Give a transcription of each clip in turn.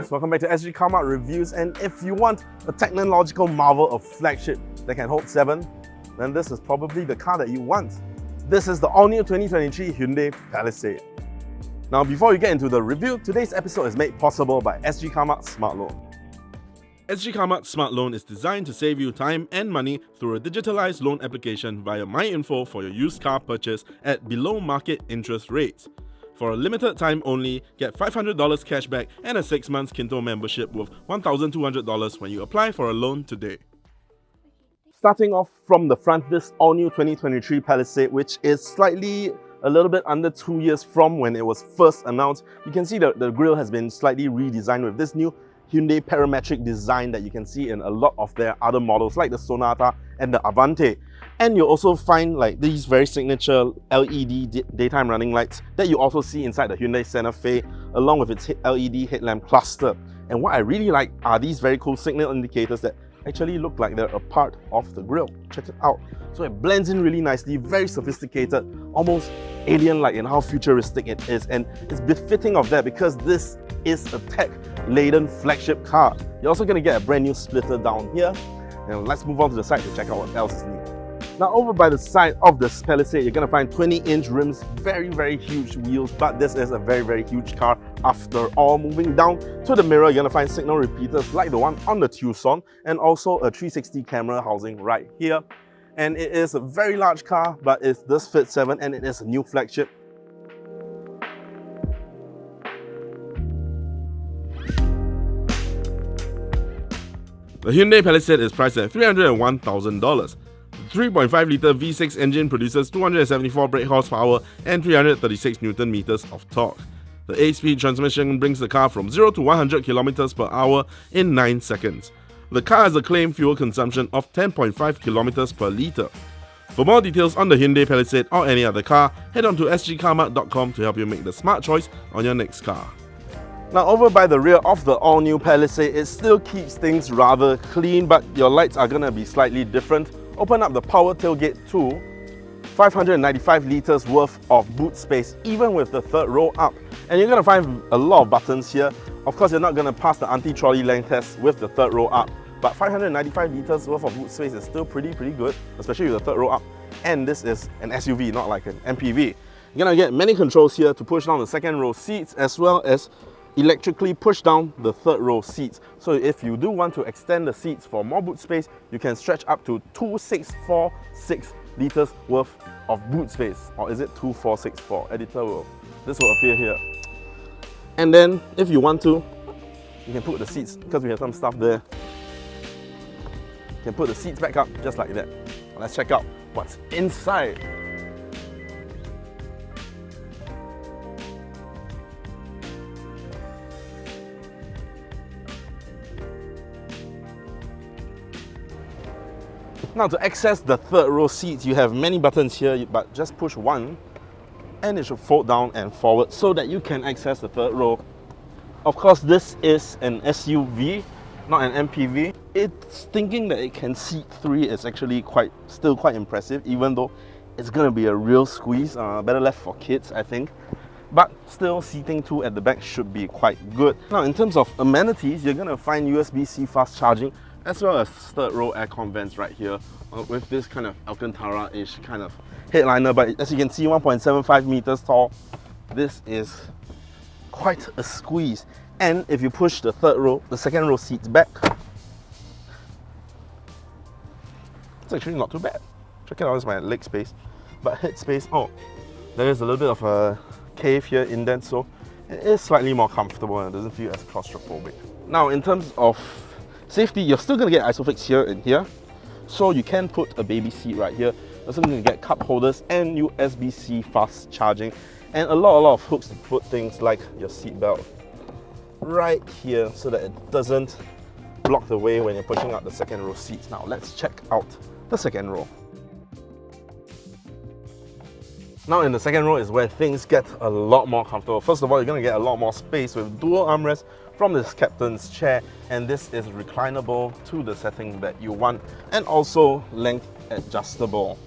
guys, welcome back to SG Car Mart Reviews, and if you want a technological marvel of flagship that can hold 7, then this is probably the car that you want. This is the all-new 2023 Hyundai Palisade. Now before we get into the review, today's episode is made possible by SG Car Mart Smart Loan. SG Car Mart Smart Loan is designed to save you time and money through a digitalized loan application via MyInfo for your used car purchase at below market interest rates. For a limited time only, get $500 cashback and a 6 months Kinto membership worth $1,200 when you apply for a loan today. Starting off from the front, this all-new 2023 Palisade, which is slightly a little bit under 2 years from when it was first announced. You can see that the grille has been slightly redesigned with this new Hyundai parametric design that you can see in a lot of their other models like the Sonata and the Avante. And you'll also find like these very signature LED daytime running lights that you also see inside the Hyundai Santa Fe along with its LED headlamp cluster. And what I really like are these very cool signal indicators that actually look like they're a part of the grille. Check it out. So it blends in really nicely, very sophisticated, almost alien-like in how futuristic it is, and it's befitting of that because this is a tech-laden flagship car. You're also going to get a brand new splitter down here. And let's move on to the side to check out what else is new. Now over by the side of this Palisade, you're going to find 20-inch rims, very huge wheels, but this is a very huge car after all. Moving down to the mirror, you're going to find signal repeaters like the one on the Tucson, and also a 360 camera housing right here. And it is a very large car, but it does fit 7 and it is a new flagship. The Hyundai Palisade is priced at $301,000. The 3.5-litre V6 engine produces 274 brake horsepower and 336 Newton meters of torque. The 8-speed transmission brings the car from 0 to 100 km per hour in 9 seconds. The car has a claimed fuel consumption of 10.5 km per litre. For more details on the Hyundai Palisade or any other car, head on to sgcarmart.com to help you make the smart choice on your next car. Now over by the rear of the all-new Palisade, it still keeps things rather clean, but your lights are going to be slightly different. Open up the power tailgate to 595 litres worth of boot space, even with the third row up. And you're going to find a lot of buttons here. Of course, you're not going to pass the anti-trolley length test with the third row up, but 595 litres worth of boot space is still pretty good, especially with the third row up. And this is an SUV, not like an MPV. You're going to get many controls here to push down the second row seats, as well as electrically push down the third row seats. So if you do want to extend the seats for more boot space, you can stretch up to 2646 litres worth of boot space. Or is it 2464? This will appear here. And then if you want to, you can put the seats, because we have some stuff there, you can put the seats back up just like that. Let's check out what's inside. Now to access the third row seats, you have many buttons here, but just push one and it should fold down and forward so that you can access the third row. Of course, this is an SUV, not an MPV. It's thinking that it can seat 3 is actually still quite impressive, even though it's going to be a real squeeze. Better left for kids, I think. But still, seating 2 at the back should be quite good. Now in terms of amenities, you're going to find USB-C fast charging, as well as third row aircon vents right here with this kind of Alcantara-ish kind of headliner. But as you can see, 1.75 meters tall. This is quite a squeeze. And if you push the second row seats back, it's actually not too bad. Check it out, it's my leg space. But head space, there is a little bit of a cave here, indent, so it is slightly more comfortable and it doesn't feel as claustrophobic. Now in terms of safety, you're still going to get ISOFIX here and here, so you can put a baby seat right here. You're also going to get cup holders and USB-C fast charging, and a lot of hooks to put things like your seat belt right here so that it doesn't block the way when you're pushing out the second row seats. Now let's check out the second row. Now in the second row is where things get a lot more comfortable. First of all, you're going to get a lot more space with dual armrests from this captain's chair, and this is reclinable to the setting that you want, and also length adjustable.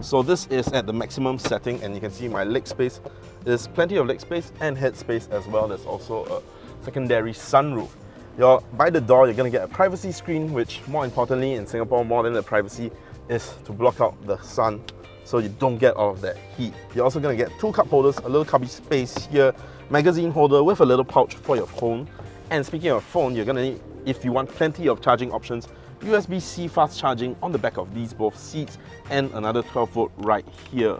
So this is at the maximum setting, and you can see my leg space is plenty of leg space and head space as well. There's also a secondary sunroof. By the door, you're going to get a privacy screen, which more importantly in Singapore, more than the privacy, is to block out the sun so you don't get all of that heat. You're also going to get two cup holders, a little cubby space here, magazine holder with a little pouch for your phone. And speaking of phone, you're going to need, if you want plenty of charging options, USB-C fast charging on the back of these both seats and another 12 volt right here.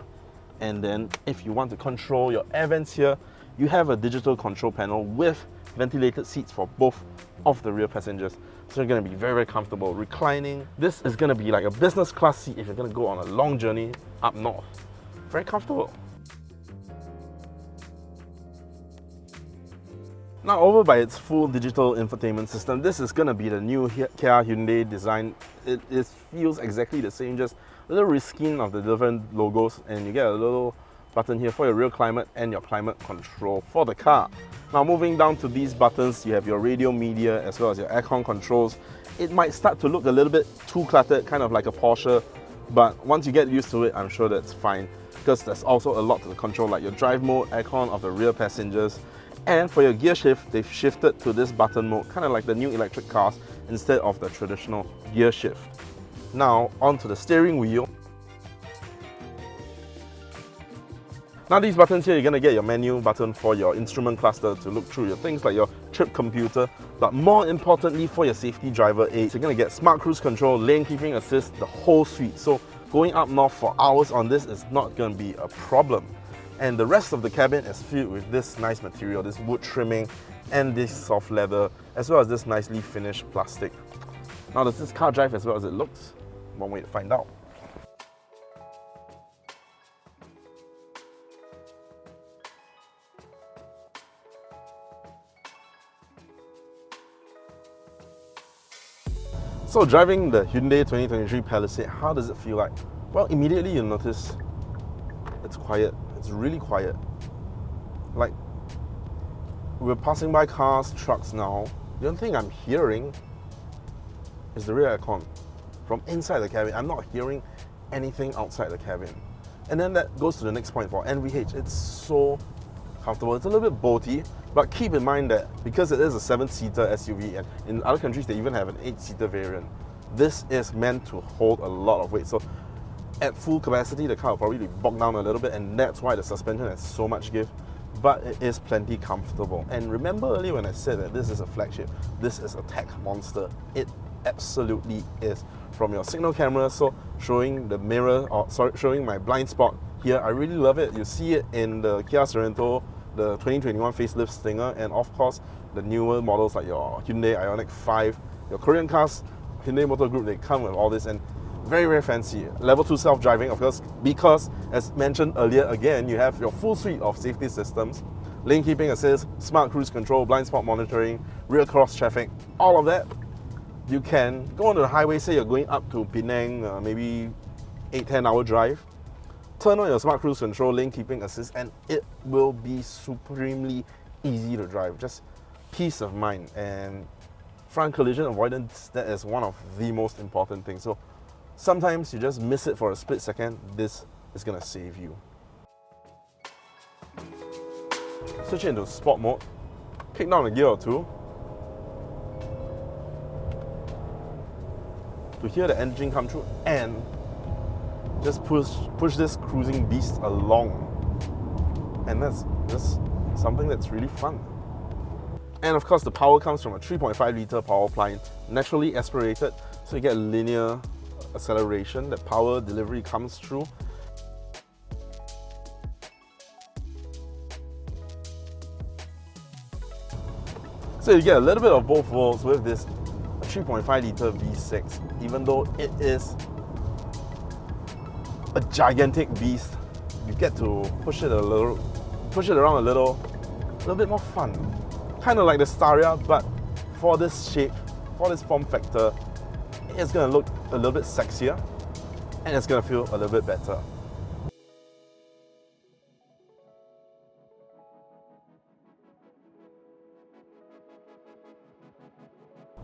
And then if you want to control your air vents here, you have a digital control panel with ventilated seats for both of the rear passengers. So you're going to be very, very comfortable reclining. This is going to be like a business class seat if you're going to go on a long journey up north. Very comfortable. Now, over by its full digital infotainment system, this is going to be the new Kia Hyundai design. It feels exactly the same, just a little reskin of the different logos, and you get a little button here for your rear climate and your climate control for the car. Now, moving down to these buttons, you have your radio media as well as your aircon controls. It might start to look a little bit too cluttered, kind of like a Porsche, but once you get used to it, I'm sure that's fine, because there's also a lot to control, like your drive mode, aircon of the rear passengers, and for your gear shift, they've shifted to this button mode, kind of like the new electric cars, instead of the traditional gear shift. Now, onto the steering wheel. Now, these buttons here, you're going to get your menu button for your instrument cluster to look through your things like your trip computer, but more importantly for your safety driver aids, you're going to get smart cruise control, lane keeping assist, the whole suite. So going up north for hours on this is not going to be a problem. And the rest of the cabin is filled with this nice material, this wood trimming and this soft leather, as well as this nicely finished plastic. Now, does this car drive as well as it looks? One way to find out. So driving the Hyundai 2023 Palisade, how does it feel like? Well, immediately you'll notice it's quiet. It's really quiet. Like, we're passing by cars, trucks now. The only thing I'm hearing is the rear aircon from inside the cabin. I'm not hearing anything outside the cabin. And then that goes to the next point for NVH. It's so comfortable. It's a little bit boaty, but keep in mind that because it is a 7-seater SUV, and in other countries they even have an 8-seater variant, this is meant to hold a lot of weight. So at full capacity, the car will probably be bogged down a little bit, and that's why the suspension has so much give, but it is plenty comfortable. And remember earlier when I said that this is a flagship, this is a tech monster. It absolutely is. From your signal camera, so showing the mirror, or sorry, showing my blind spot here, I really love it. You see it in the Kia Sorento, the 2021 facelift Stinger, and of course the newer models like your Hyundai Ioniq 5, your Korean cars, Hyundai Motor Group, they come with all this, and very, very fancy. Level 2 self-driving, of course, because as mentioned earlier, again, you have your full suite of safety systems, lane keeping assist, smart cruise control, blind spot monitoring, rear cross traffic, all of that. You can go onto the highway, say you're going up to Penang, maybe 8-10 hour drive, turn on your smart cruise control, lane keeping assist, and it will be supremely easy to drive. Just peace of mind. And front collision avoidance, that is one of the most important things. So sometimes you just miss it for a split second, this is going to save you. Switch into sport mode, kick down a gear or two, to hear the engine come through, and just push this cruising beast along. And that's just something that's really fun. And of course, the power comes from a 3.5 litre power plant, naturally aspirated, so you get linear acceleration. That power delivery comes through. So you get a little bit of both worlds with this 3.5 litre V6, even though it is a gigantic beast. You get to push it around a little bit more fun. Kind of like the Staria, but for this shape, for this form factor, it's going to look a little bit sexier, and it's going to feel a little bit better.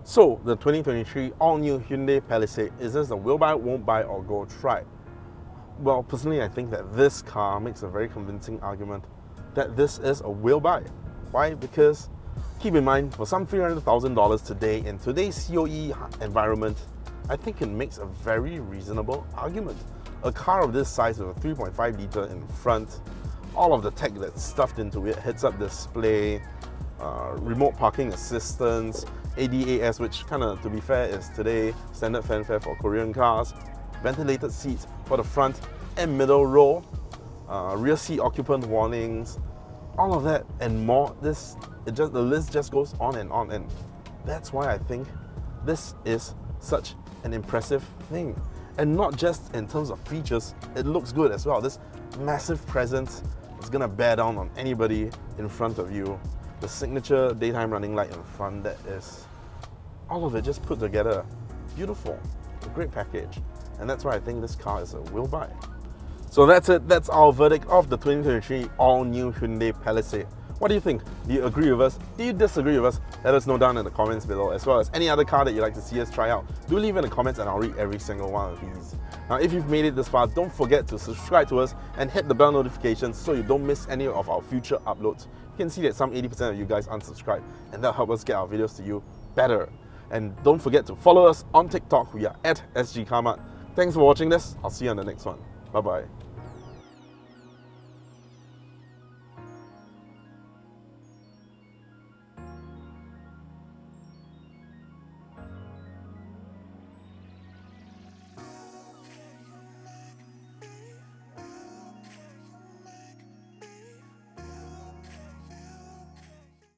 So, the 2023 all-new Hyundai Palisade, is this a will buy, won't buy, or go try? Well, personally, I think that this car makes a very convincing argument that this is a will buy. Why? Because Keep in mind, for some $300,000 today in today's COE environment, I think it makes a very reasonable argument. A car of this size with a 3.5 litre in front, all of the tech that's stuffed into it, heads-up display, remote parking assistance, ADAS, which kind of, to be fair, is today standard fanfare for Korean cars, ventilated seats for the front and middle row, rear seat occupant warnings, all of that and more. The list just goes on, and that's why I think this is such an impressive thing. And not just in terms of features, it looks good as well. This massive presence is gonna bear down on anybody in front of you. The signature daytime running light in front, that is all of it just put together. Beautiful, a great package. And that's why I think this car is a will buy. So that's it, that's our verdict of the 2023 all-new Hyundai Palisade. What do you think? Do you agree with us? Do you disagree with us? Let us know down in the comments below, as well as any other car that you'd like to see us try out. Do leave in the comments and I'll read every single one of these. Now, if you've made it this far, don't forget to subscribe to us and hit the bell notifications so you don't miss any of our future uploads. You can see that some 80% of you guys unsubscribe, and that'll help us get our videos to you better. And don't forget to follow us on TikTok. We are at SG Car Mart. Thanks for watching this. I'll see you on the next one. Bye-bye.